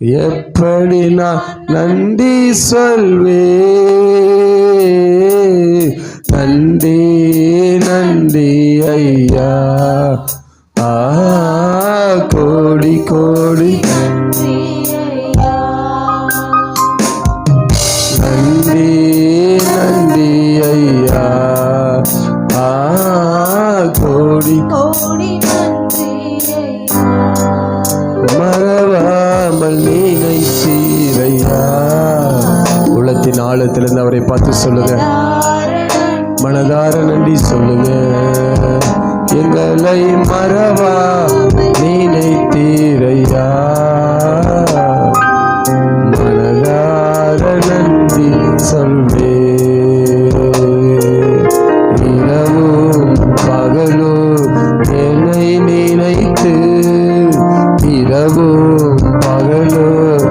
எப்படி நான் நன்றி சொல்வே. நன்றி நன்றி ஐயா, கோடி கோடி நன்றி நன்றி ஐயா, கோடி கோடி மறவாமல் நினைத்தீரையா. உள்ளத்தின் ஆழத்திலிருந்து அவரை பார்த்து சொல்லுங்க, மனதார நன்றி சொல்லுங்க. எங்களை மறவா நினைத்தீரையா, மனதார நன்றி சொல்வே. இரவும் பகலும் என்னை நினைத்து, இரவும் பகலும்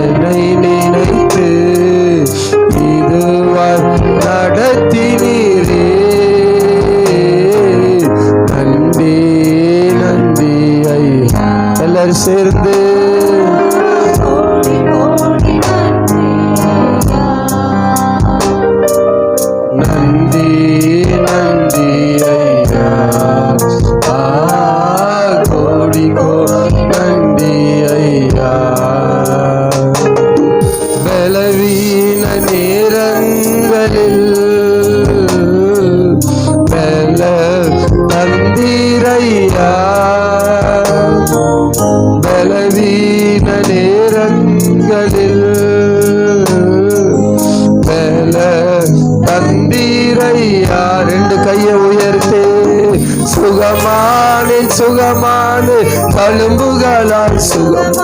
என்னை நினைத்து இதுவரை நடத்தினீரே. நன்றி நன்றி ஐயா. எல்லாரும் சேர்ந்து நன்றி நன்றி ஐயா, கோடி கோடி நன்றி ஐயா. பலவீன நேரங்களில் பல தந்தீரையா, பலவீன நேரங்களில் பல தந்தீரையா. ரெண்டு கையை உயர்த்து, சுகமானே சுகமானே தழும்புகளால் சுகம்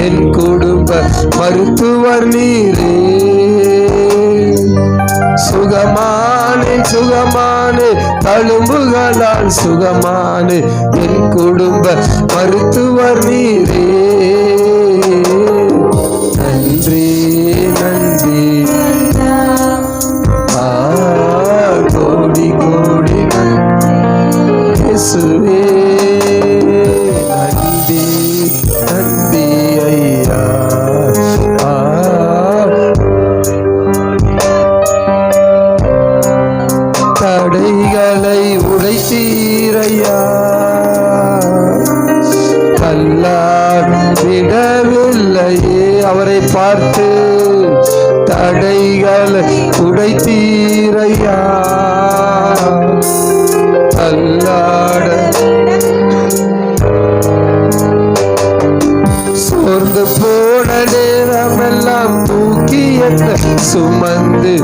என் குடும்ப மருத்துவர் நீரே. சுகமானே சுகமானே தழும்புகளால் சுகமானே என் குடும்ப மருத்துவர் நீரே. நன்றி நன்றி கோடி கோடி நன்றி இயேசுவே. நன்றி நன்றி ஐயா, தடைகளை உடைத்தீரையா, தள்ளாட விடவில்லையே. அவரை பார்த்து தடைகளை உடைத்தீரையா, தள்ளாட சோர்ந்து போன நேரமெல்லாம் தூக்கி என்ன சுமந்து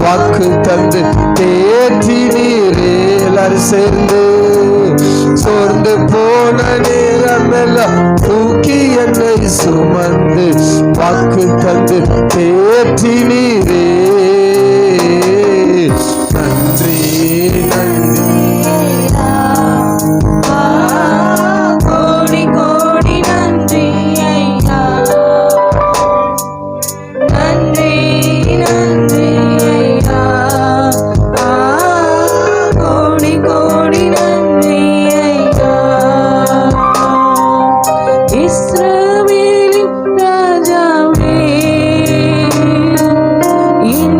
வாக்கு தந்து தேற்றினீரே. எல்லாரும் சேர்ந்து சோர்ந்து போன நேரமெல்லாம் தூக்கி என்னை சுமந்து வாக்கு தந்து தேற்றினீரே. நன்றி நன்றி கோடி கோடி நன்றி ஐயா, நன்றி நன்றி ஐயா, கோடி கோடி நன்றி ஐயா. இஸ்ரவேலின் ராஜாவே, என்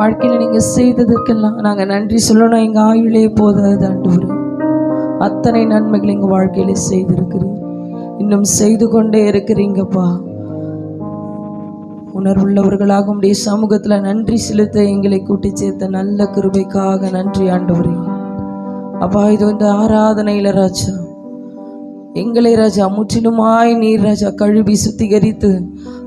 வாழ்க்கையில் நீங்கள் செய்ததற்கெல்லாம் நாங்கள் நன்றி சொல்லணும். எங்கள் ஆயுளே போதாது ஆண்டவரே, அத்தனை நன்மைகள் எங்கள் வாழ்க்கையில செய்திருக்கிறீங்க, இன்னும் செய்து கொண்டே இருக்கிறீங்கப்பா. உணர்வுள்ளவர்களாக உடைய சமூகத்தில் நன்றி செலுத்த எங்களை கூட்டி சேர்த்த நல்ல கிருபைக்காக நன்றி ஆண்டவரே. அப்பா, இது வந்து ஆராதனையில் ராஜா எங்களை ராஜா முற்றிலுமாய் நீர் ராஜா கழுவி சுத்திகரித்து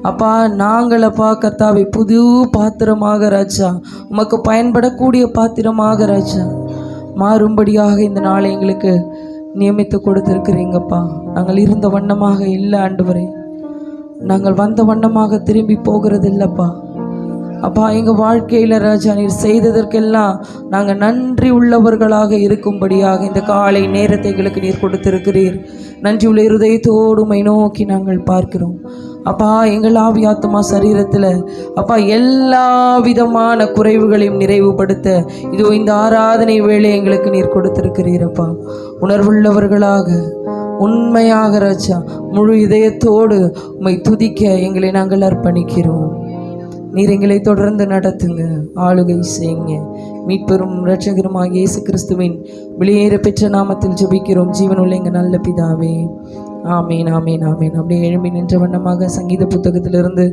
அப்பா நாங்கள் அப்பா கர்த்தாவை புது பாத்திரமாக ராஜா உமக்கு பயன்படக்கூடிய பாத்திரமாக ராஜா மாறும்படியாக இந்த நாளை எங்களுக்கு நியமித்து கொடுத்துருக்கிறீங்கப்பா. நாங்கள் இருந்த வண்ணமாக இல்லை ஆண்டவரே, நாங்கள் வந்த வண்ணமாக திரும்பி போகிறது இல்லைப்பா. அப்பா, எங்கள் வாழ்க்கையில் ராஜா நீர் செய்ததற்கெல்லாம் நாங்கள் நன்றி உள்ளவர்களாக இருக்கும்படியாக இந்த காலை நேரத்தை எங்களுக்கு நீர் கொடுத்திருக்கிறீர். நன்றி உள்ள இருதயத்தோடு உம்மை நோக்கி நாங்கள் பார்க்கிறோம். அப்பா, எங்கள் ஆவி ஆத்மா சரீரத்தில் அப்பா எல்லா விதமான குறைவுகளையும் நிறைவுபடுத்த இதோ இந்த ஆராதனை வேளை எங்களுக்கு நீர் கொடுத்திருக்கிறீரப்பா. உணர்வுள்ளவர்களாக உண்மையாக ராஜா முழு இதயத்தோடு உம்மை துதிக்க எங்களை நாங்கள் அர்ப்பணிக்கிறோம். நீர் எங்களை தொடர்ந்து நடத்துங்க, ஆளுகை செய்யுங்க. மீட்பெரும் இரட்சகருமாகிய இயேசு கிறிஸ்துவின் வெளியேற பெற்ற நாமத்தில் ஜெபிக்கிறோம் ஜீவனுள்ள எங்கள் நல்ல பிதாவே. ஆமீன், ஆமீன், ஆமீன். அப்படியே எழும்பி நின்ற வண்ணமாக சங்கீத புத்தகத்திலிருந்து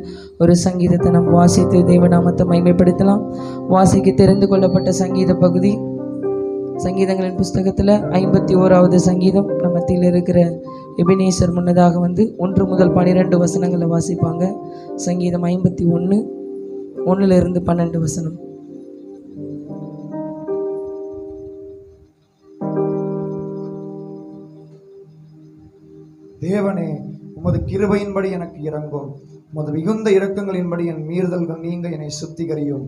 ஒரு சங்கீதத்தை நம்ம வாசித்து தேவநாமத்தை மகிமைப்படுத்தலாம். வாசிக்க தெரிந்து கொள்ளப்பட்ட சங்கீத பகுதி சங்கீதங்களின் புஸ்தகத்தில் 51வது சங்கீதம். நம்ம மத்தியில் இருக்கிற எபினேசர் முன்னதாக வந்து 1 முதல் 12 வசனங்களை வாசிப்பாங்க. சங்கீதம் 51 1 to 12 வசனம். தேவனே, உமது கிருபையின்படி எனக்கு இரங்கும், உமது மிகுந்த இரக்கங்களின்படி என் மீறுதல்கள் நீங்க என்னை சுத்திகரியும்.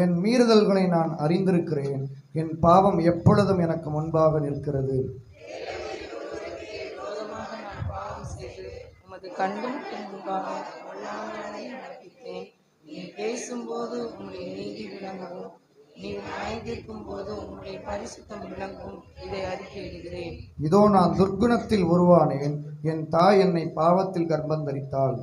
என் மீறுதல்களை நான் அறிந்திருக்கிறேன், என் பாவம் எப்பொழுதும் எனக்கு முன்பாக நிற்கிறது. பேசும்போது உங்களுடைய நீதி விளங்கவும், நீர் நியாயத்திற்கும் போது உங்களுடைய பரிசுத்தம் விளங்கும். இதை அறிக்கையிடுகிறேன். இதோ நான் துர்க்குணத்தில் உருவானேன், என் தாய் என்னை பாவத்தில் கர்ப்பந்தரித்தாள்.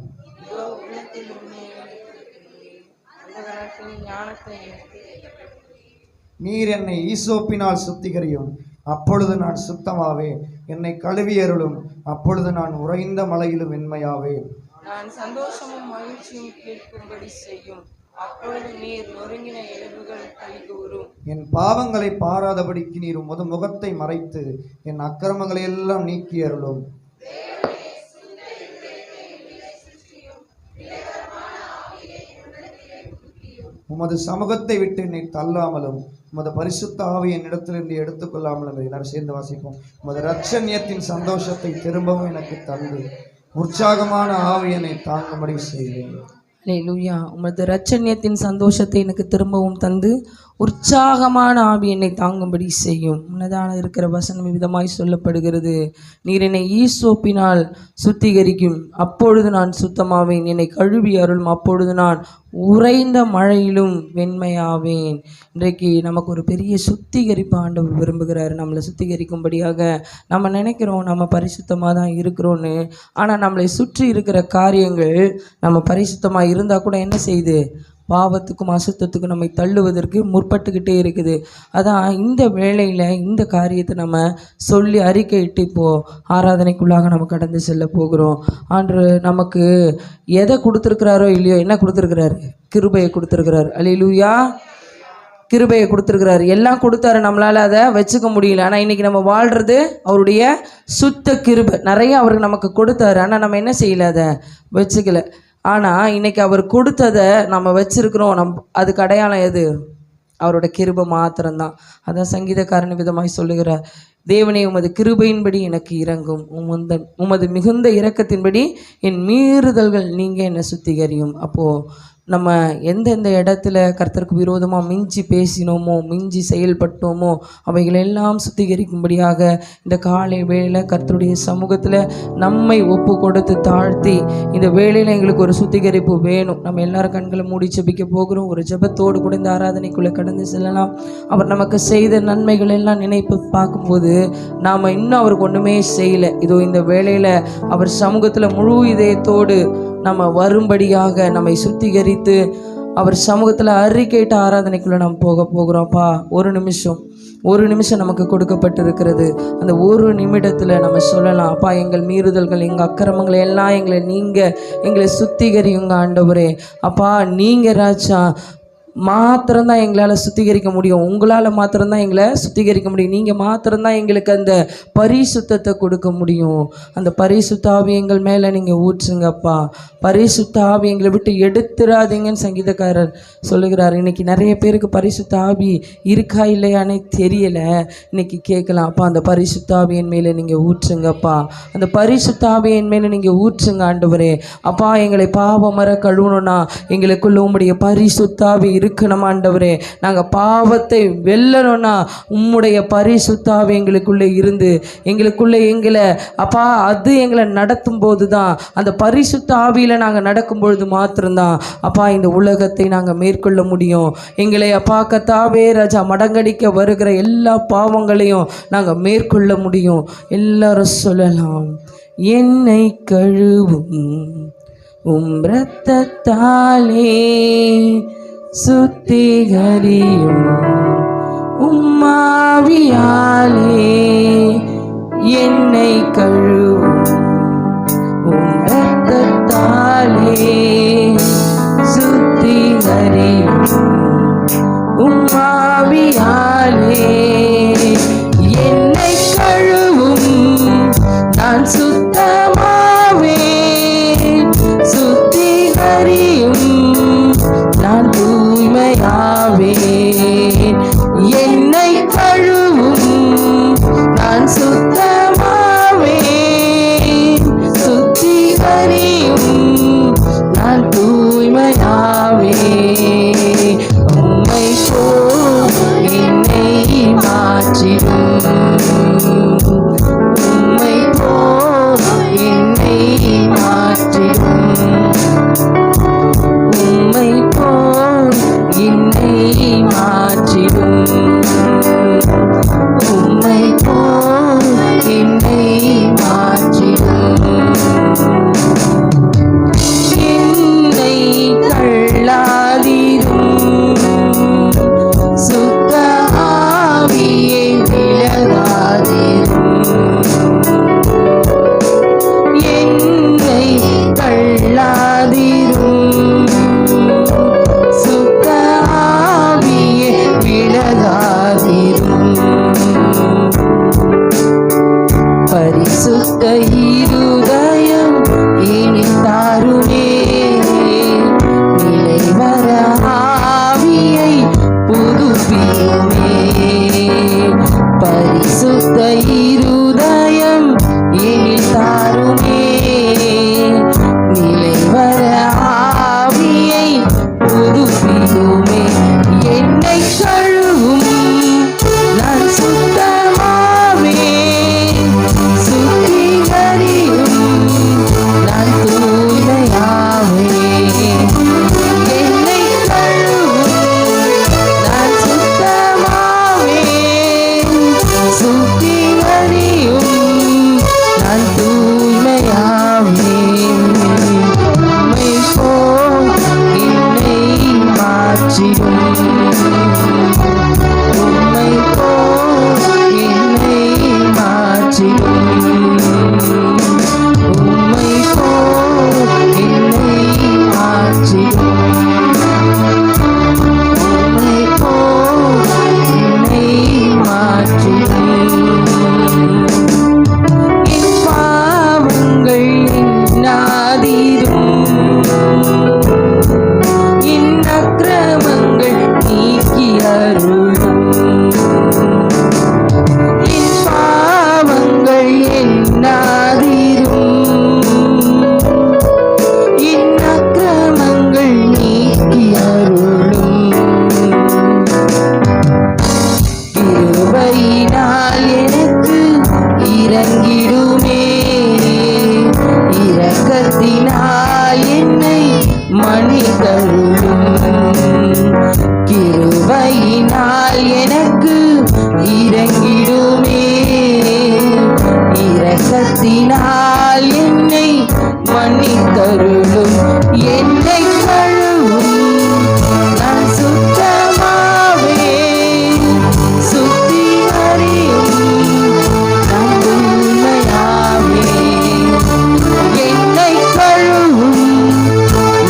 நீர் என்னை ஈசோப்பினால் சுத்திகரியும், அப்பொழுது நான் சுத்தமாவேன். என்னை கழுவி அருளும், அப்பொழுது நான் உறைந்த மலையிலும் வெண்மையாவேன். நான் சந்தோஷமும் மகிழ்ச்சியும் கேட்கும்படி செய்யும், அப்பொழுது நீர் நொறுங்கின எலும்புகள் களிகூரும். என் பாவங்களை பாராதபடிக்கு நீர் உமது முகத்தை மறைத்து என் அக்கிரமங்களை எல்லாம் நீக்கி அருளும். உமது சமூகத்தை விட்டு என்னை தள்ளாமலும் உமது பரிசுத்த ஆவி என்னிடத்திலிருந்து எடுத்துக்கொள்ளாமலும். எல்லாரும் சேர்ந்து வாசிப்போம். உமது இரட்சண்யத்தின் சந்தோஷத்தை திரும்பவும் எனக்கு தந்து உற்சாகமான ஆவி என்னை தாங்கும்படி செய்வேன். அல்லேலூயா. உமது இரட்சண்யத்தின் சந்தோஷத்தை எனக்கு திரும்பவும் தந்து உற்சாகமான ஆவி என்னை தாங்கும்படி செய்யும். முன்னதான இருக்கிற வசனம் விதமாய் சொல்லப்படுகிறது. நீர் என்னை ஈசோப்பினால் சுத்திகரிக்கும், அப்பொழுது நான் சுத்தமாவேன். என்னை கழுவி அருளும், அப்பொழுது நான் உறைந்த மழையிலும் வெண்மையாவேன். இன்றைக்கு நமக்கு ஒரு பெரிய சுத்திகரிப்பு ஆண்டவர் விரும்புகிறார். நம்மளை சுத்திகரிக்கும்படியாக நம்ம நினைக்கிறோம் நம்ம பரிசுத்தமாக தான் இருக்கிறோன்னு. ஆனால் நம்மளை சுற்றி இருக்கிற காரியங்கள் நம்ம பரிசுத்தமாக இருந்தால் கூட என்ன செய்யுது? பாவத்துக்கும் அசுத்தத்துக்கும் நம்மை தள்ளுவதற்கு முற்பட்டுக்கிட்டே இருக்குது. அதான் இந்த வேளையில் இந்த காரியத்தை நம்ம சொல்லி அறிக்கையிட்டு இப்போது ஆராதனைக்குள்ளாக நம்ம கடந்து செல்ல போகிறோம். ஆண்டு நமக்கு எதை கொடுத்துருக்கிறாரோ இல்லையோ, என்ன கொடுத்துருக்கிறாரு? கிருபையை கொடுத்துருக்கிறார். அல்லேலூயா. கிருபையை கொடுத்துருக்கிறாரு. எல்லாம் கொடுத்தாரு, நம்மளால் அதை வச்சுக்க முடியல. ஆனால் இன்றைக்கி நம்ம வாழ்கிறது அவருடைய சுத்த கிருபை. நிறைய அவருக்கு நமக்கு கொடுத்தாரு, ஆனால் நம்ம என்ன செய்யலை? அதை வச்சுக்கல. ஆனால் இன்றைக்கி அவர் கொடுத்ததை நம்ம வச்சுருக்கிறோம். அதுக்கு அடையாளம் எது? அவரோட கிருபை மாத்திரம்தான். அதான் சங்கீதக்காரன் விதமாய் சொல்லுகிறார், தேவனே உமது கிருபையின்படி எனக்கு இரங்கும், உமது மிகுந்த இரக்கத்தின்படி என் மீறுதல்கள் நீங்கள் என்னை சுத்திகரியும். அப்போது நம்ம எந்தெந்த இடத்துல கர்த்தருக்கு விரோதமாக மிஞ்சி பேசினோமோ, மிஞ்சி செயல்பட்டோமோ, அவைகளெல்லாம் சுத்திகரிக்கும்படியாக இந்த காலை வேளை கர்த்தருடைய சமூகத்தில் நம்மை ஒப்பு கொடுத்து தாழ்த்தி, இந்த வேளையில் எங்களுக்கு ஒரு சுத்திகரிப்பு வேணும். நம்ம எல்லாரும் கண்களை மூடி ஜெபிக்க போகிறோம். ஒரு ஜெபத்தோடு கூட இந்த ஆராதனைக்குள்ளே கடந்து செல்லலாம். அவர் நமக்கு செய்த நன்மைகள் எல்லாம் நினைப்பு பார்க்கும்போது நாம் இன்னும் அவருக்கு ஒன்றுமே செய்யலை. இதோ இந்த வேளையில் அவர் சமூகத்தில் முழு இதயத்தோடு நம்ம வரும்படியாக நம்மை சுத்திகரித்து அவர் சமூகத்தில் அறிக்கையிட்ட ஆராதனைக்குள்ளே நம்ம போகிறோம்ப்பா. ஒரு நிமிஷம் நமக்கு கொடுக்கப்பட்டிருக்கிறது. அந்த ஒரு நிமிடத்தில் நம்ம சொல்லலாம், அப்பா எங்கள் மீறுதல்கள், எங்கள் அக்கிரமங்களை எல்லாம் எங்களை சுத்திகரியுங்க ஆண்டவரே. அப்பா நீங்கள் ராஜா மாத்திரம்தான் எங்களால் சுத்திகரிக்க முடியும். உங்களால் மாத்திரம்தான் எங்களை சுத்திகரிக்க முடியும். நீங்கள் மாத்திரம்தான் எங்களுக்கு அந்த பரிசுத்தத்தை கொடுக்க முடியும். அந்த பரிசுத்த ஆவி எங்கள் மேலே நீங்கள் ஊற்றுங்கப்பா. பரிசுத்த ஆவி எங்களை விட்டு எடுத்துடாதீங்கன்னு சங்கீதக்காரர் சொல்லுகிறார். இன்னைக்கு நிறைய பேருக்கு பரிசுத்த ஆவி இருக்கா இல்லையானே தெரியலை. இன்னைக்கு கேட்கலாம், அப்பா அந்த பரிசுத்த ஆவி என் மேலே நீங்கள் ஊற்றுங்கப்பா. அந்த பரிசுத்த ஆவி என் மேலே நீங்கள் ஊற்றுங்க ஆண்டவரே. அப்பா எங்களை பாவமர கழுவணும்னா எங்களுக்குள்ள உம்முடைய பரிசுத்த ஆவி இருக்கணும் ஆண்டவரே. நாங்கள் பாவத்தை வெல்லணும்னா உம்முடைய பரிசுத்த ஆவி எங்களுக்குள்ளே இருந்து எங்களை அப்பா அது எங்களை நடத்தும் போது தான், அந்த பரிசுத்த ஆவியில் நாங்கள் நடக்கும் பொழுது மாத்திரம்தான் அப்பா இந்த உலகத்தை நாங்கள் மேற்கொள்ள முடியும். எங்களை அப்பா கர்த்தாவே ராஜா மடங்கடிக்க வருகிற எல்லா பாவங்களையும் நாங்கள் மேற்கொள்ள முடியும். எல்லாரும் சொல்லலாம், என்னை கழுவும் இரத்தத்தாலே சுத்திகரியும் உம்மாவியாலே, என்னை கழுவும் இரத்தத்தாலே சுத்திகரியும் உம்மாவியாலே, என்னை கழுவும் நான் சுத்தமாவேன், சுத்திகரியும் நான் தூய்மையாவேன். என்னை கழுவும் நான் சுத்தமாவேன், சுத்திகரியும் நான் தூய்மையாவேன். உம்மை போல் என்னை இரத்தத்தினால் என்னை மன்னித்தருளும், என்னை கழுவும், நான் சுத்தமாவே சுத்திகரியும், நான் உண்மையாவே என்னை கழுவும்,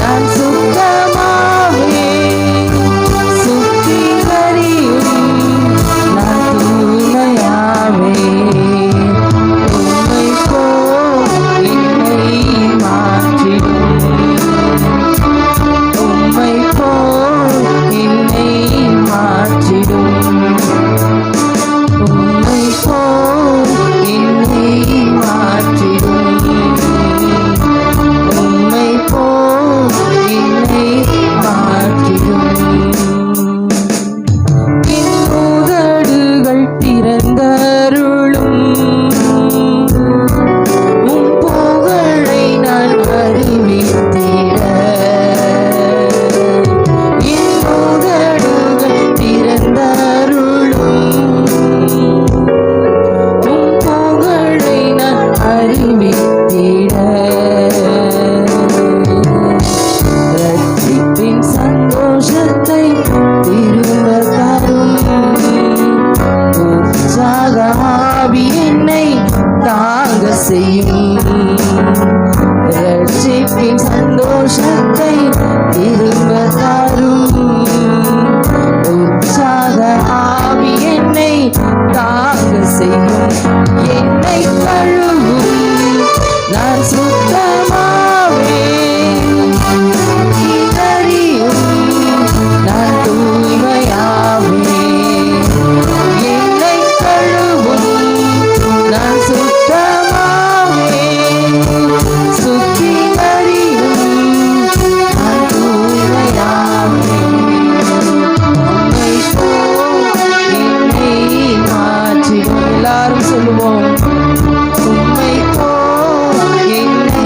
நான் சுத்தமாவே சுத்திகரியும், நான் தூய்மையாவே. உம்மை போல் என்னை மாற்றிடும், உம்மை போல் என்னை மாற்றிடும், உம்மை போல் என்னை மாற்றிடும், உம்மை போல் என்னை மாற்றிடும். என் உதடுகள் திறந்தருளும், உம் புகழை நான் அறிவித்திட. என் உதடுகள் திறந்தருளும், உம் புகழை நான் அறிவித்திட. ரட்சிப்பின் சந்தோஷத்தை திரும்ப தரும், உற்சாக ஆவி என்னை தாங்க செய்யும். ரட்சிப்பின் சந்தோஷத்தை திரும்ப தரும், உற்சாக ஆவி என்னை தாங்க செய்யும். என்னை கழுவும், நான் சுத்தமாவே சுத்திகரியும், நான் தூய்மையாவே என்னை கழுவும், நான் சுத்தமாவே சுத்திகரியும், நான் தூய்மையாவே. உம்மை போல் என்னை மாற்றிடும். எல்லாரும் சொல்லுவோம், உம்மை போல் என்னை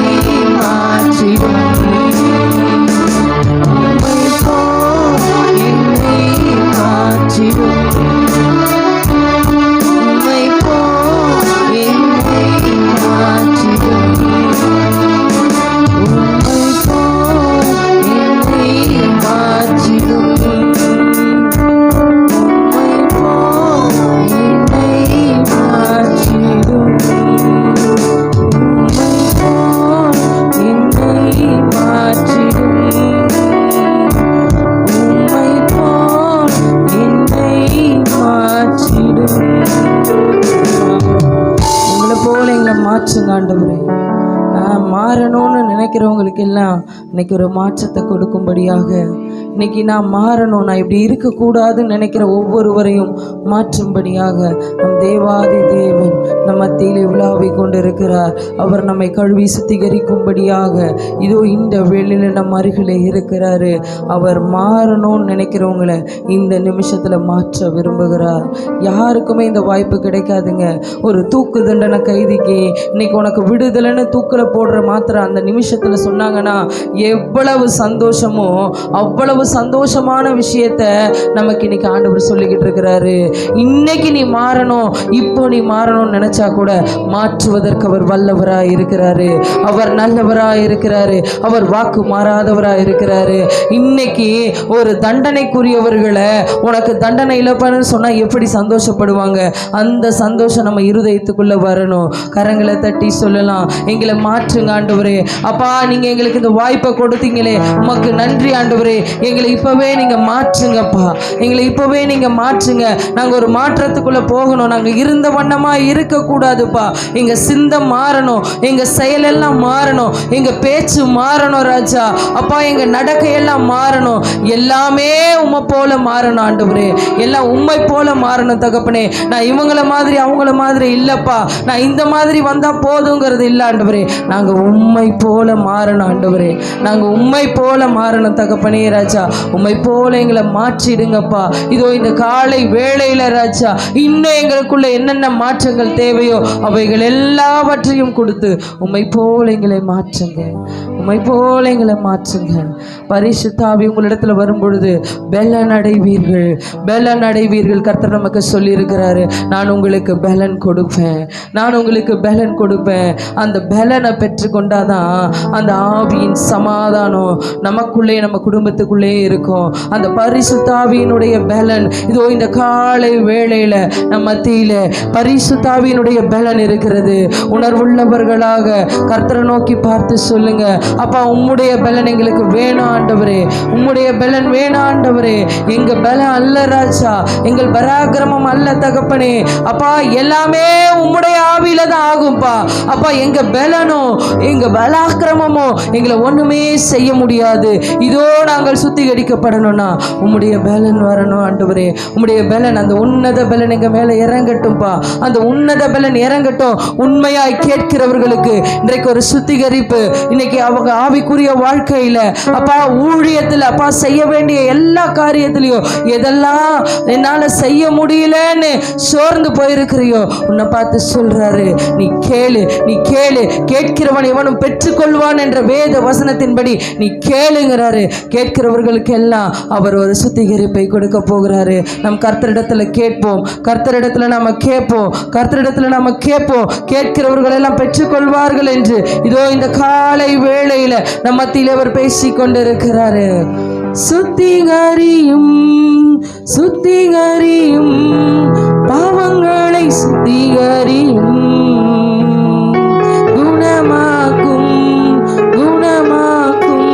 மாற்றிடும், உம்மை போல் என்னை மாற்றிடும், உம்மை போல் என்னை மாற்றிடும், உம்மை போல் என்னை மாற்றிடும், உம்மை போல் என்னை மாற்றிடும், உம்மை போல் என்னை மாற்றிடும், உம்மை போல் என்னை மாற்றிடும். உங்களை போல எங்களை மாற்றுங்க ஆண்டவரே. நான் மாறணும்னு நினைக்கிறவங்களுக்கு எல்லாம் இன்னைக்கு ஒரு மாற்றத்தை கொடுக்கும்படியாக, இன்னைக்கு நான் மாறணும், நான் இப்படி இருக்கக்கூடாதுன்னு நினைக்கிற ஒவ்வொருவரையும் மாற்றும்படியாக நம் தேவாதி தேவன் நம் மத்தியிலே உலாவிக் கொண்டிருக்கிறார். அவர் நம்மை கழுவி சுத்திகரிக்கும்படியாக இதோ இந்த வேளையில நம் அருகிலே இருக்கிறாரு. அவர் மாறணும்னு நினைக்கிறவங்கள இந்த நிமிஷத்துல மாற்ற விரும்புகிறார். யாருக்குமே இந்த வாய்ப்பு கிடைக்காதுங்க. ஒரு தூக்கு தண்டனை கைதிக்கு இன்னைக்கு உனக்கு விடுதலைன்னு தூக்கில் போடுற மாத்திரம் அந்த நிமிஷத்துல சொன்னாங்கன்னா எவ்வளவு சந்தோஷமோ அவ்வளவு சந்தோஷமான விஷயத்த நமக்கு இன்னைக்கு ஆண்டவர் சொல்லிக்கிட்டு இருக்கிறாரு. இன்னைக்கு நீ மாறணும், இப்போ நீ மாறணும்னு நினைச்சா கூட மாற்றுவதற்கு அவர் வல்லவராய் இருக்கிறாரு. அவர் நல்லவராய் இருக்கிறாரு. அவர் வாக்கு மாறாதவராய் இருக்கிறாரு. இன்னைக்கு ஒரு தண்டனைக்குரியவர்களை உனக்கு தண்டனை இழப்பன்னு சொன்னா எப்படி சந்தோஷப்படுவாங்க? அந்த சந்தோஷம் நம்ம இருதயத்துக்குள்ள வரணும். கரங்களை தட்டி சொல்லலாம், எங்களை மாற்றுங்க ஆண்டவரே. அப்பா, நீங்க எங்களுக்கு இந்த வாய்ப்பை கொடுத்தீங்களே, உமக்கு நன்றி ஆண்டவரே. எங்களை இப்பவே நீங்க மாற்றுங்கப்பா, எங்களை இப்பவே நீங்க மாற்றுங்க. நாங்க ஒரு மாற்றத்துக்குள்ள போகணும். நாங்க இருந்த வண்ணமா இருக்கக்கூடாதுப்பா. எங்க சிந்தை மாறணும், எங்க செயலெல்லாம் மாறணும், எங்க பேச்சு மாறணும் ராஜா. அப்பா, எங்க நடக்கையெல்லாம் மாறணும். எல்லாமே உம்மை போல மாறணும் ஆண்டவரே. எல்லாம் உம்மை போல மாறணும் தகப்பனே. நான் இவங்கள மாதிரி அவங்கள மாதிரி இல்லப்பா, நான் இந்த மாதிரி வந்தா போதுங்கிறது இல்லை ஆண்டவரே. நாங்க உம்மை போல மாறணும் ஆண்டவரே. நாங்க உம்மை போல மாறணும் தகப்பனே ராஜா. உம்மை போல எங்களை மாற்றிடுங்கப்பா. இதோ இந்த காலை வேளையில ராஜா, இன்னும் எங்களுக்குள்ள என்னென்ன மாற்றங்கள் தேவையோ அவைகள் எல்லாவற்றையும் கொடுத்து உம்மை போல எங்களை மாற்றுங்க. உம்மை போல எங்களை மாற்றுங்க. பரிசுத்த ஆவி உங்களிடத்துல வரும் பொழுது பெலன் அடைவீர்கள், பெலன் அடைவீர்கள். கர்த்தர் நமக்கு சொல்லியிருக்கிறாரு, நான் உங்களுக்கு பெலன் கொடுப்பேன், நான் உங்களுக்கு பெலன் கொடுப்பேன். அந்த பெலனை பெற்றுக்கொண்டாதான் அந்த ஆவியின் சமாதானம் நமக்குள்ளே நம்ம குடும்பத்துக்குள்ளே இருக்கும். அந்த பரிசுத்த ஆவியினுடைய பெலன் இதோ இந்த காலை வேளையில நம்ம மத்தியில பரிசுத்த ஆவியினுடைய பெலன் இருக்கிறது. உணர்வுள்ளவர்களாக கர்த்தரை நோக்கி பார்த்து சொல்லுங்க, அப்பா உம்முடைய பெலன் எங்களுக்கு வேணும் ஆண்டவரே, உம்முடைய பெலன் வேணும் ஆண்டவரே. எங்க பலம் அல்ல ராஜா, எங்கள் பராக்கிரமம் அல்ல தகப்பனே. அப்பா எல்லாமே உம்முடைய ஆவியில தான் ஆகும்பா. அப்பா எங்க பலனோ எங்க பலாக்கிரமமோ எங்களை ஒண்ணுமே செய்ய முடியாது. இதோ நாங்கள் சுத்திகரிக்கப்படணும்னா உம்முடைய பலன் வரணும் ஆண்டவரே. உம்முடைய பலன், அந்த உன்னத பலன் எங்க மேல இறங்கட்டும்பா. அந்த உன்னத பலன் இறங்கட்டும். உண்மையாய் கேட்கிறவர்களுக்கு இன்றைக்கு ஒரு சுத்திகரிப்பு. இன்னைக்கு அவங்க ஆவிக்குரிய வாழ்க்கையில அப்பா ஊழியத்தில் அப்பா செய்ய வேண்டிய எல்லா காரியத்திலையும் எதெல்லாம் என்னால செய்ய முடியலன்னு சோர்ந்து போயிருக்கிறியோ உன்னை பார்த்து சொல்றாரு, நீ கேளு, நீ கேளு, கேட்கிறவன் இவனும் பெற்றுக்கொள்வான் என்ற வேத வசனத்தின்படி நீ கேளுங்கிறாரு. கேட்கிறவர்களுக்கு எல்லாம் அவர் ஒரு சுத்திகரிப்பை கொடுக்க போகிறாரு. நம் கர்த்தரிடத்துல கேட்போம், கர்த்தரிடத்துல நாம கேட்போம், கர்த்தரிடத்துல நாம கேட்போம். கேட்கிறவர்கள் எல்லாம் பெற்றுக்கொள்வார்கள் என்று இதோ இந்த காலை வேளையில நம்ம மத்தியில் அவர் பேசிக் கொண்டிருக்கிறாரு. சுத்திகரியும் சுத்திகரியும் பாவங்களை சுத்திகரியும், குணமாக்கும் குணமாக்கும்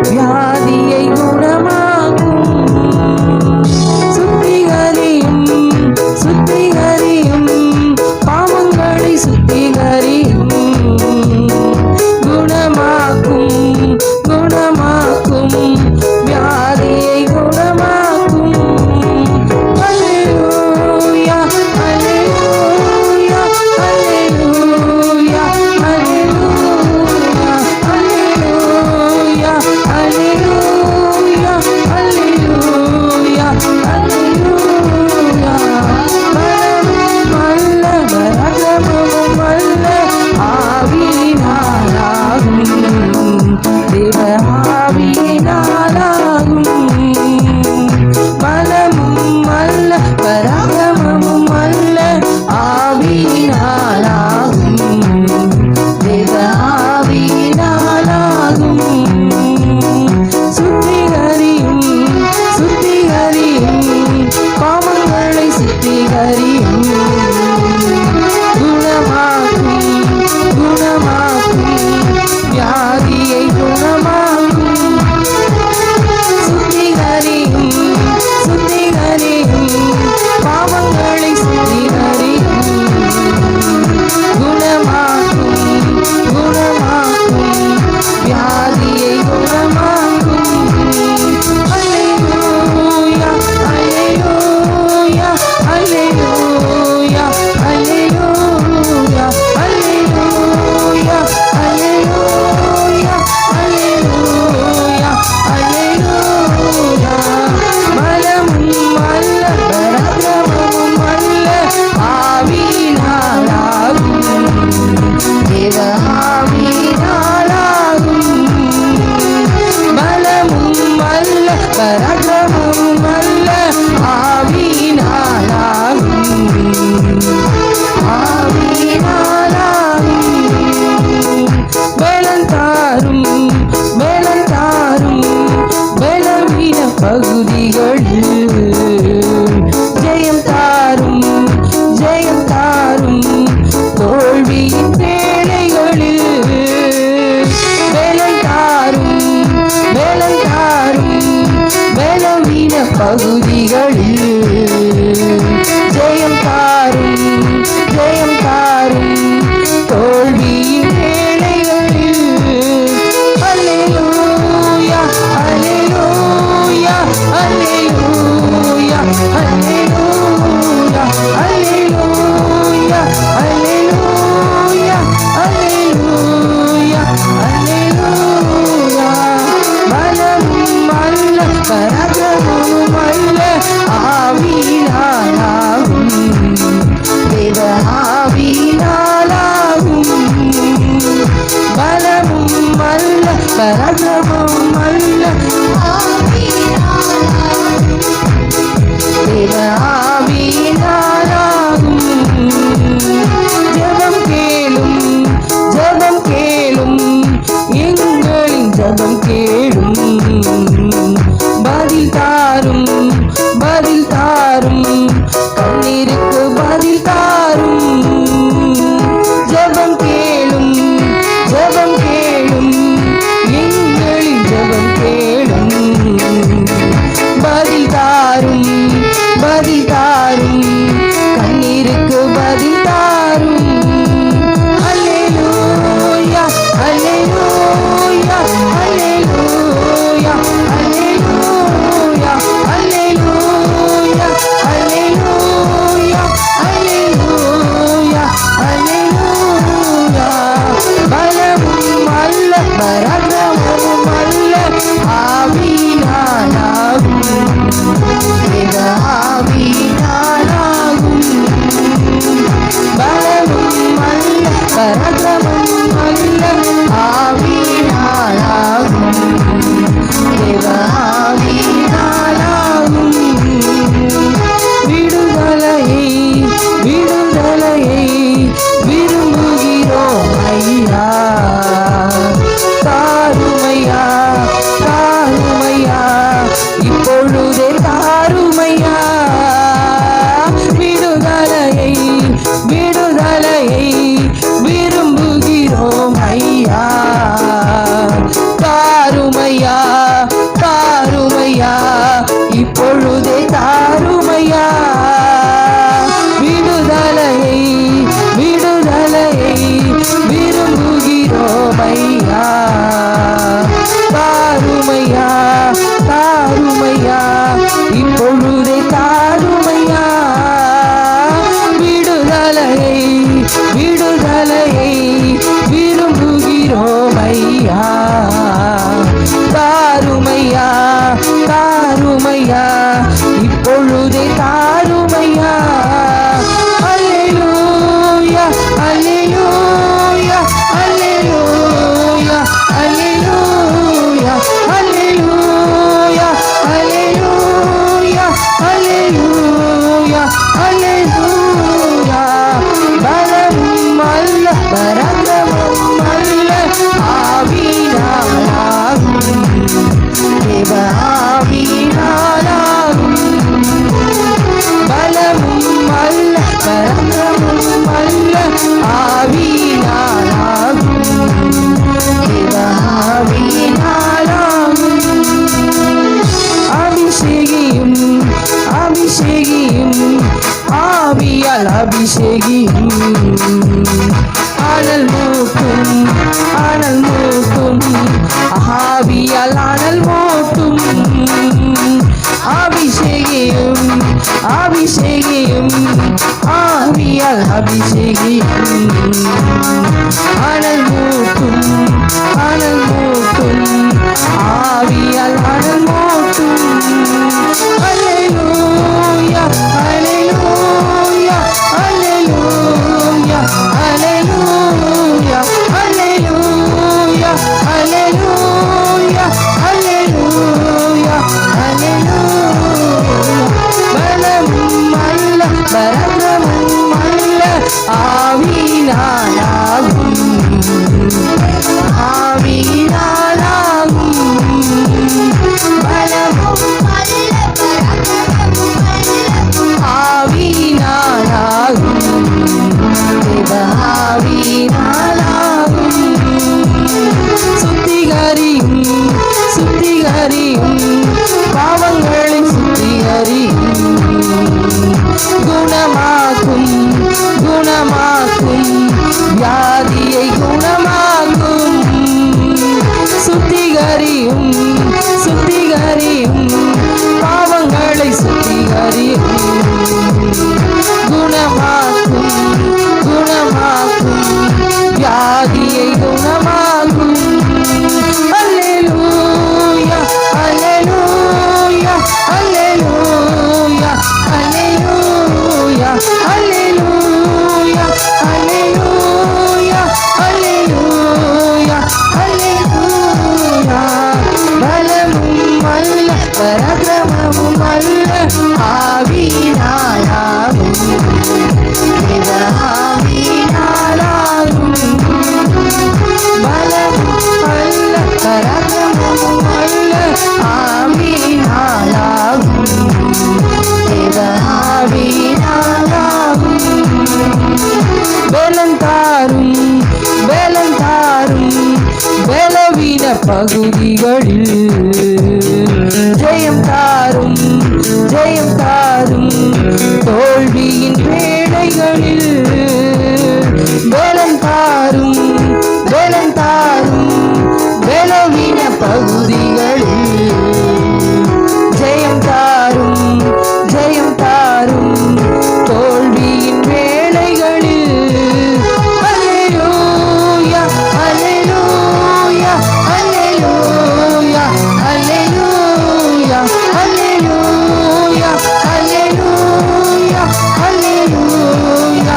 வியாதியை குணமாக்கும். சுத்திகரியும் சுத்திகரியும் பாவங்களை சுத்திகரியும், குணமாக்கும் குணமாக்கும் வியாதியை குணமாக்கும். அல்லேலூயா அல்லேலூயா பரக்கிரமம் அல்ல ஆவியினாலாகும் தேவ ஆவியினாலாகும் விடுதலையை விடுதலையை விரும்புகிறோம் ஐயா தாருமையா தாருமையா இப்பொழுதே தாருமையா விடுதலையை விடுதலையை விரும்புகிறோம் ஐயா தாருமையா தாருமையா இப்பொழுதே தாருமையா விடுதலையை விடுதலையை விரும்புகிறோம் ஐயா தாருமையா தாருமையா இப்பொழுதே தாருமையா விடுதலையை விடுதலையை விரும்புகிறோம் ஐயா தாருமையா தாருமையா இப்பொழுதே தாருமையா அல்லேலூயா அல்லேலூயா அல்லேலூயா அல்லேலூயா அல்லேலூயா அல்லேலூயா அல்லேலூயா அல்லேலூயா பலமும் அல்ல பரக்கிரமம் அல்ல ஆவியினாலாகும் தேவ ஆவியினாலாகும் பலமும் அல்ல பரக்கிரமம் அல்ல ஆவியினாலாகும் தேவ ஆவியினாலாகும் அபிஷேகியும் அபிஷேகியும் ஆவியால் அபிஷேகியும் அனல் மூட்டும் அனல் மூட்டும் ஆவியால் அனல் மூட்டும் அபிஷேகியும் அபிஷேகியும் ஆவியால் அபிஷேகியும் அனல் மூட்டும் அனல் மூட்டும் ஆவியால் அனல் மூட்டும் அல்லேலூயா அல்லேலூயா அல்லேலூயா அல்லேலூயா அல்லேலூயா அல்லேலூயா அல்லேலூயா அல்லேலூயா பலமும் அல்ல பரக்கிரமம் அல்ல ஆவியினாலாகும் ஆவியினாலாகும் பலமும் அல்ல பரக்கிரமம் அல்ல ஆவியினாலாகும் தேவ ஆவியினாலாகும் சுத்திகரியும் சுத்திகரியும் பாவங்களை சுத்திகரியும் குணமாக்கும் குணமாக்கும் வியாதியை குணமாக்கும் சுத்திகரியும் சுத்திகரியும் பாவங்களை சுத்திகரியும் குணமாக்கும் குணமாக்கும் வியாதியை குணமாக்கும் அல்லேலூயா அல்லேலூயா அல்லேலூயா அல்லேலூயா அல்லேலூயா அல்லேலூயா அல்லேலூயா அல்லேலூயா பலமும் அல்ல பரக்கிரமமும் அல்ல ஆவியினாலாகும் தேவ ஆவியினாலாகும் பலமும் அல்ல பரக்கிரமமும் அல்ல ஆவியினாலாகும் தேவ ஆவியினாலாகும் பலன் தாரும் பலன் தாரும் பலவீன பகுதிகளில் ஜெயம் தாரும் ஜெயம் தாரும் தோல்வியின் வேளைகளில் பலன் தாரும் பலன் தாரும் பலவீன பகுதிகளில் ஜெயம் தாரும் ஜெயம் தாரும் தோல்வியின் வேளைகளில் அல்லேலூயா அல்லேலூயா அல்லேலூயா அல்லேலூயா அல்லேலூயா அல்லேலூயா அல்லேலூயா அல்லேலூயா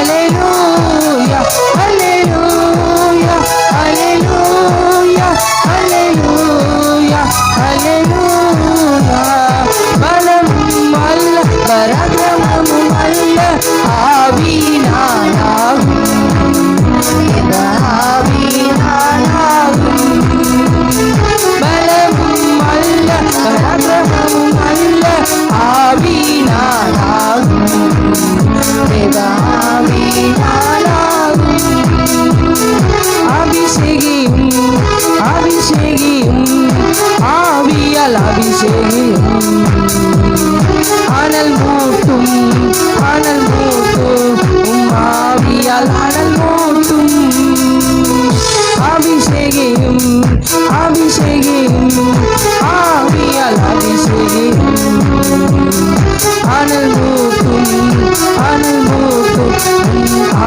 அல்லேலூயா அல்லேலூயா அல்லேலூயா அல்லேலூயா அல்லேலூயா பலமும் அல்ல பராக்கிரமமும் அல்ல ஆவியினாலாகும் ஆவியினாலாகும் பலமும் அல்ல பராக்கிரமமும் அல்ல ஆவியினாலாகும் ஆவியினாலாகும் அபிஷேகியும் அபிஷேகியும் ஆவியால் அபிஷேகியும் அனல் மூட்டும் ஆவியால் அனல் மூட்டும் அபிஷேகியும் அபிஷேகியும் ஆவியால் அபிஷேகியும் அனல் மூட்டும்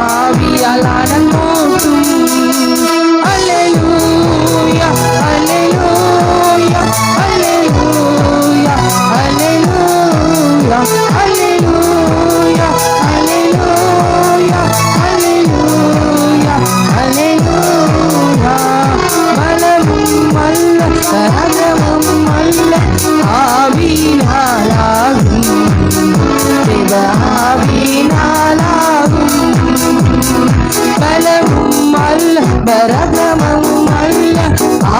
ஆவியால் அனல் மூட்டும் அல்லேலூயா அல்லேலூயா அல்லேலூயா அல்லேலூயா அல்லேலூயா அல்லேலூயா அல்லேலூயா அல்லேலூயா பலமும் அல்ல பராக்கிரமமும் அல்ல ஆவியினாலாகும் ஆவியினாலாகும் பலமும் அல்ல பராக்கிரமமும் அல்ல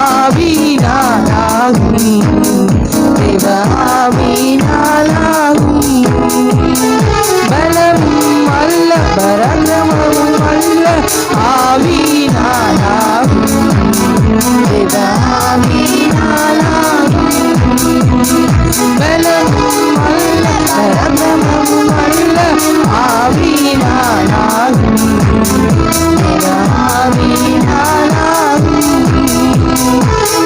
ஆவியினாலாகும் ஆவியினாலாகும் பலமும் அல்ல பராக்கிரமமும் அல்ல ஆவியினாலாகும் ஆவியினாலாகும் பலமும் அல்ல பராக்கிரமமும் அல்ல ஆவியினாலாகும் ஆவியினாலாகும்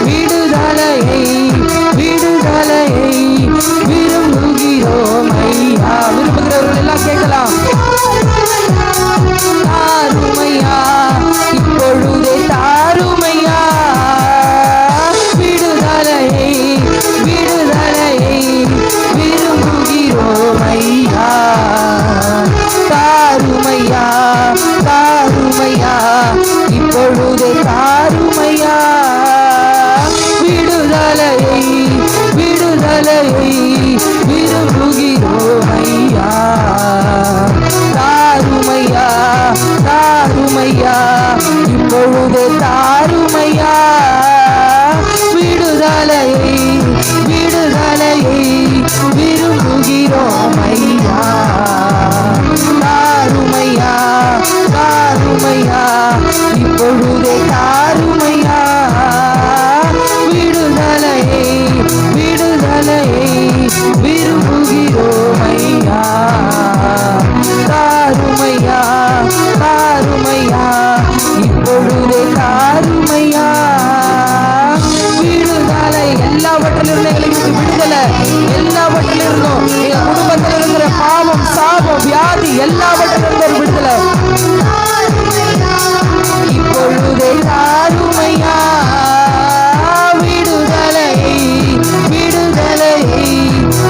விடுதலையை விடுதலையை விரும்புகிறோம் ஐயா விரும்புகிறவர்கள் எல்லாம் கேட்கலாம் தாருமையா இப்பொழுதே தாருமையா விடுதலையை விடுதலையை விரும்புகிறோம் ஐயா தாருமையா தாருமையா இப்பொழுதே தாருமையா விடுதலையை விடுதலையை விரும்புகிறோம் ஐயா தாருமையா தாருமையா இப்பொழுதே தாருமையா விடுதலையை விடுதலையை விரும்புகிறோம் ஐயா தாருமையா தாருமையா இப்பொழுதே தாருமையா விடுதலையை விடுதலையை விரும்புகிறோம் ஐயா தாருமையா தாருமையா இப்பொழுதே தாருமையா விடுதலை எல்லாவற்றிலிருந்து எங்களுக்கு விடுதலை எல்லாவற்றிலிருந்தும் எங்க குடும்பத்தில் இருக்கிற பாவம் சாபம் வியாதி எல்லாவற்றிலிருந்து ஒரு விடுதலை இப்பொழுதே தாருமையா விடுதலையை விடுதலையை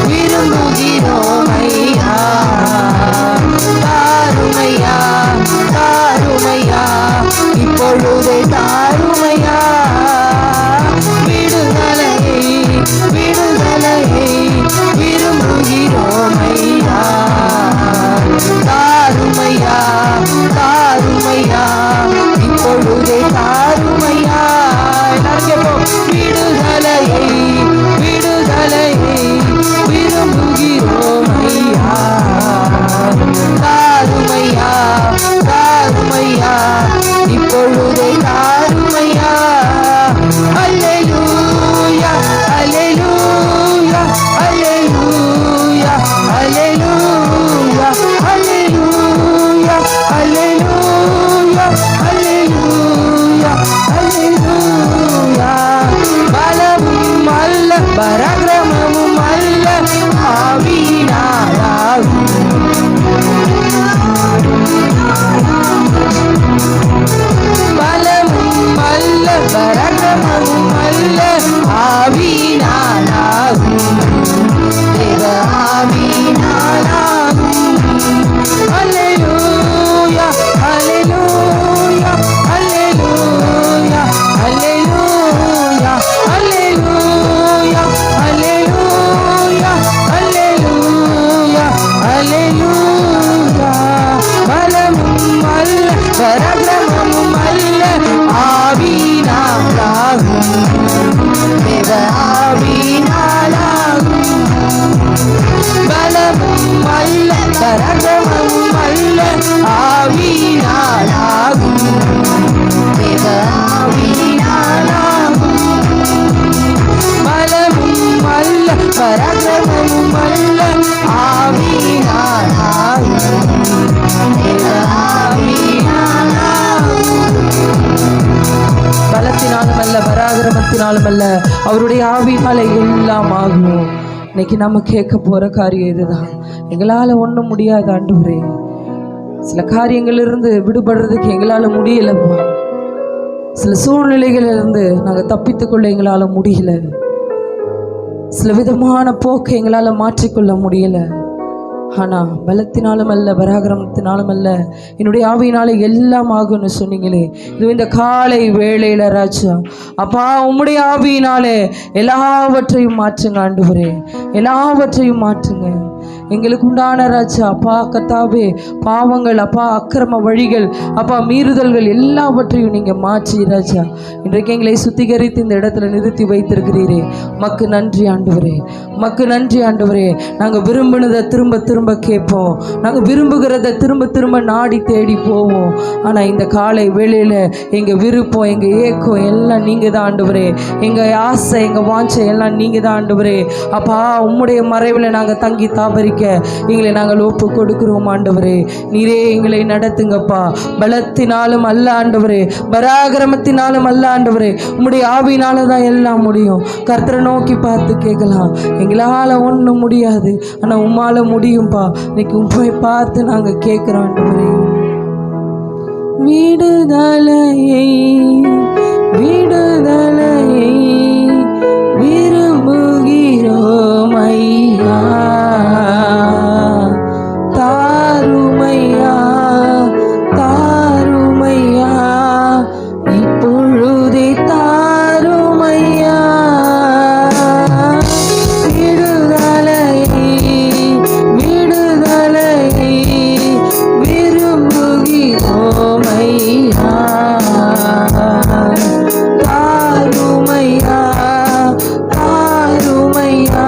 விரும்புகிறோம் ஐயா தாருமையா தாருமையா இப்பொழுதே தாருமையா விடுதலையை விடுதலையை விரும்புகிறோம் ஐயா தாருமையா பலத்தினாலும் அல்ல, அவருடைய ஆவியினாலே எல்லாம் ஆகும். இன்னைக்கு நம்ம கேட்க போற காரியம் இதுதான். எங்களால் ஒன்றும் முடியாது ஆண்டவரே. சில காரியங்களிலிருந்து விடுபடுறதுக்கு எங்களால் முடியலப்பா. சில சூழ்நிலைகளிலிருந்து நாங்கள் தப்பித்துக்கொள்ள எங்களால் முடியல. சில விதமான போக்கை எங்களால் மாற்றிக்கொள்ள முடியல. ஆனால் பலத்தினாலும் அல்ல, பராக்கிரமத்தினாலும் அல்ல, என்னுடைய ஆவியினாலே எல்லாம் ஆகும்னு சொன்னீங்களே. இது இந்த காலை வேளையில ராஜா அப்பா, உம்முடைய ஆவியினாலே எல்லாவற்றையும் மாற்றுங்க ஆண்டவரே, எல்லாவற்றையும் மாற்றுங்க. எங்களுக்கு உண்டான ராஜா அப்பா கத்தாவே பாவங்கள் அப்பா, அக்கிரம வழிகள் அப்பா, மீறுதல்கள் எல்லாவற்றையும் நீங்கள் மாற்றி ராஜா இன்றைக்கு எங்களை சுத்திகரித்து இந்த இடத்துல நிறுத்தி வைத்திருக்கிறீரே. மக்கு நன்றி ஆண்டவரே, மக்கு நன்றி ஆண்டவரே. நாங்கள் விரும்பினதை திரும்ப திரும்ப கேட்போம், நாங்கள் விரும்புகிறத திரும்ப திரும்ப நாடி தேடி போவோம். ஆனால் இந்த காலை வேளையில் எங்கள் விருப்பம், எங்கள் ஏக்கம் எல்லாம் நீங்கள் தான் ஆண்டவரே. எங்கள் ஆசை, எங்கள் வாஞ்சை எல்லாம் நீங்கள் தான் ஆண்டவரே. அப்பா, உம்முடைய மறைவில் நாங்கள் தங்கி தாபரிக்க எங்களை நாங்கள் ஒப்பு கொடுக்கிறோம் ஆண்டவரே. நீரே எங்களை நடத்துங்கப்பா. பலத்தினாலும் அல்ல ஆண்டவரே, பராக்கிரமத்தினாலும் அல்ல ஆண்டவரே, உம்முடைய ஆவியினால தான் எல்லாம் முடியும். கர்த்தரை நோக்கி பார்த்து கேட்கலாம், எங்களால் ஒன்றும் முடியாது, ஆனால் உம்மால முடியும்பா. இன்னைக்கு உண்மை பார்த்து நாங்கள் கேட்குறோம் ஆண்டவரே. விடுதலையை விடுதலையை விரும்புகிறோம் ஐயா, தாருமையா தாருமையா, இப்பொழுதே தாருமையா. விடுதலையை விடுதலையை விரும்புகிறோம் ஐயா, தாருமையா தாருமையா,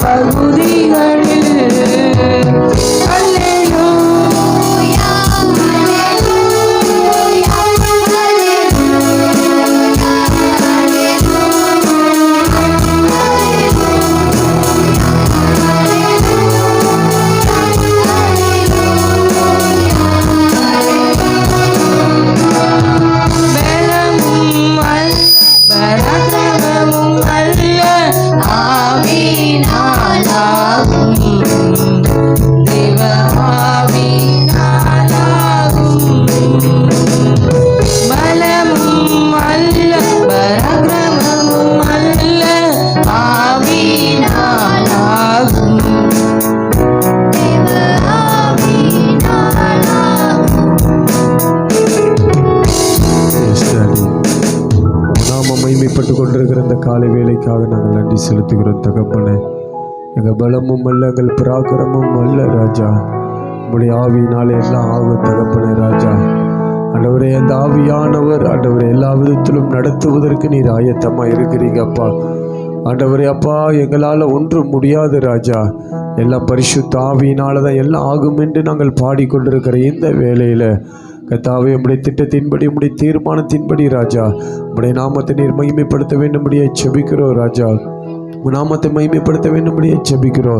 பகுதிகளில் அல்லேலூயா பலமும் அல்ல பராக்கிரமமும் அல்ல ஆவியினாலாகும் தேவ ஆவியினாலாகும் பலமும் அல்ல பராக்கிரமமும் அல்ல ஆவியினாலாகும் தேவ ஆவியினாலாகும். Yes, Daddy. நாம மகிமைப்பட்டு கொண்டிருக்கிற இந்த காலை வேலைக்காக நாங்கள் நன்றி செலுத்துகிறோம் தகப்பனே. எங்கள் பலமும் அல்ல, எங்கள் பராக்கிரமும் அல்ல ராஜா, உங்களுடைய ஆவியினாலே எல்லாம் ஆகும் தகப்பனே ராஜா. ஆண்டவரே, அந்த ஆவியானவர் ஆண்டவரே எல்லா விதத்திலும் நடத்துவதற்கு நீர் ஆயத்தமாக இருக்கிறீங்க அப்பா. ஆண்டவரே அப்பா, எங்களால் ஒன்றும் முடியாது ராஜா, எல்லாம் பரிசுத்த ஆவியினால தான் எல்லாம் ஆகும் என்று நாங்கள் பாடிக்கொண்டிருக்கிற இந்த வேளையில் கர்த்தாவே, உம்முடைய திட்டத்தின்படி உம்முடைய தீர்மானத்தின்படி ராஜா உம்முடைய நாமத்தை நீர் மகிமைப்படுத்த வேண்டும்படியே செபிக்கிறோம் ராஜா. உம் நாமத்தை மகிமைப்படுத்த வேண்டும்படியே செபிக்கிறோம்.